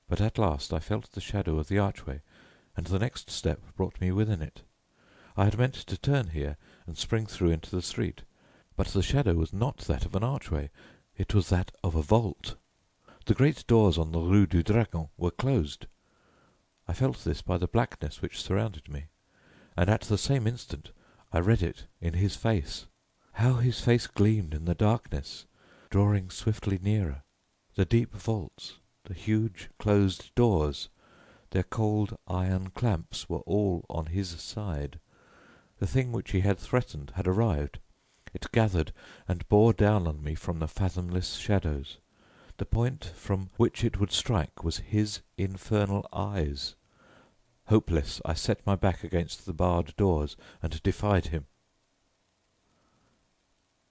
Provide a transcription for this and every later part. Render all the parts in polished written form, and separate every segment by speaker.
Speaker 1: But at last I felt the shadow of the archway, and the next step brought me within it. I had meant to turn here and spring through into the street, but the shadow was not that of an archway, it was that of a vault. The great doors on the Rue du Dragon were closed. I felt this by the blackness which surrounded me, and at the same instant I read it in his face. How his face gleamed in the darkness, drawing swiftly nearer. The deep vaults, the huge closed doors, their cold iron clamps were all on his side. The thing which he had threatened had arrived. It gathered and bore down on me from the fathomless shadows. The point from which it would strike was his infernal eyes. Hopeless, I set my back against the barred doors and defied him.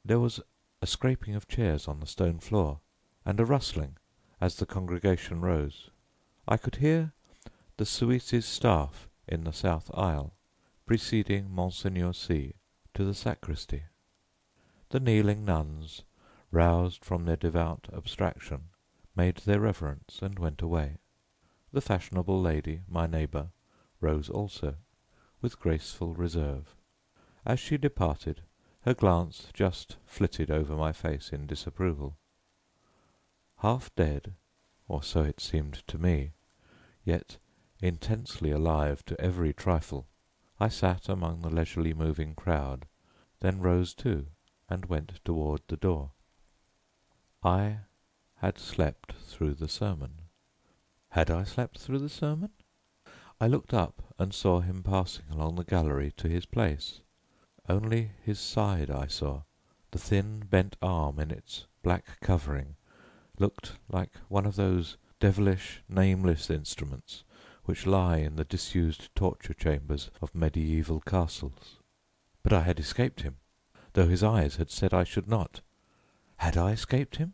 Speaker 1: There was a scraping of chairs on the stone floor, and a rustling as the congregation rose. I could hear the Suisse's staff in the south aisle, preceding Monseigneur C. to the sacristy. The kneeling nuns, roused from their devout abstraction, made their reverence and went away. The fashionable lady, my neighbour, rose also, with graceful reserve. As she departed, her glance just flitted over my face in disapproval. Half dead, or so it seemed to me, yet intensely alive to every trifle, I sat among the leisurely moving crowd, then rose too and went toward the door. I had slept through the sermon. Had I slept through the sermon? I looked up and saw him passing along the gallery to his place. Only his side I saw. The thin, bent arm in its black covering looked like one of those devilish, nameless instruments which lie in the disused torture chambers of mediaeval castles. But I had escaped him, though his eyes had said I should not. Had I escaped him?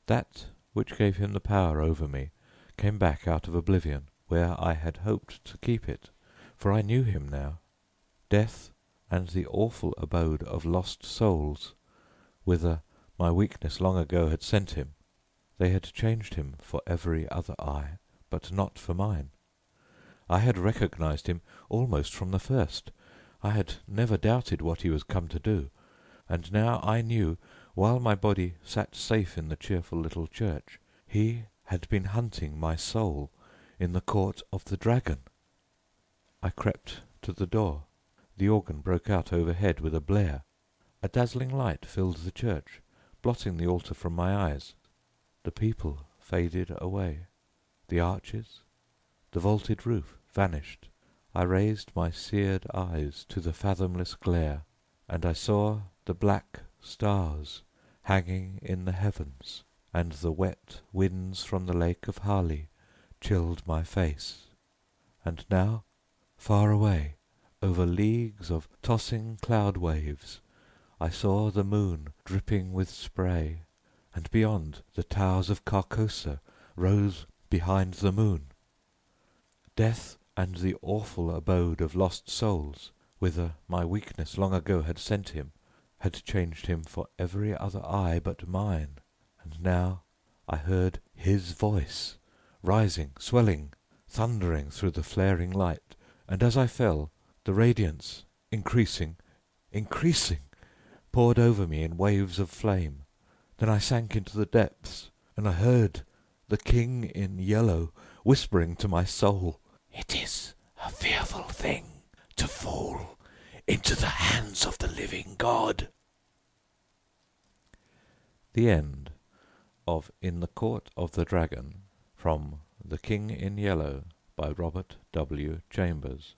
Speaker 1: That which gave him the power over me came back out of oblivion, where I had hoped to keep it, for I knew him now. Death and the awful abode of lost souls, whither my weakness long ago had sent him, they had changed him for every other eye, but not for mine. I had recognized him almost from the first. I had never doubted what he was come to do, and now I knew, while my body sat safe in the cheerful little church, he had been hunting my soul in the court of the dragon. I crept to the door. The organ broke out overhead with a blare. A dazzling light filled the church, blotting the altar from my eyes. The people faded away. The arches, the vaulted roof vanished. I raised my seared eyes to the fathomless glare, and I saw the black stars hanging in the heavens, and the wet winds from the lake of Hali chilled my face. And now, far away, over leagues of tossing cloud waves, I saw the moon dripping with spray, and beyond the towers of Carcosa rose behind the moon. Death and the awful abode of lost souls, whither my weakness long ago had sent him, had changed him for every other eye but mine, and now I heard his voice, rising, swelling, thundering through the flaring light, and as I fell, the radiance, increasing, poured over me in waves of flame. Then I sank into the depths, and I heard the King in Yellow whispering to my soul, "It is a fearful thing to fall into the hands of the living God." The end of In the Court of the Dragon, from The King in Yellow by Robert W. Chambers.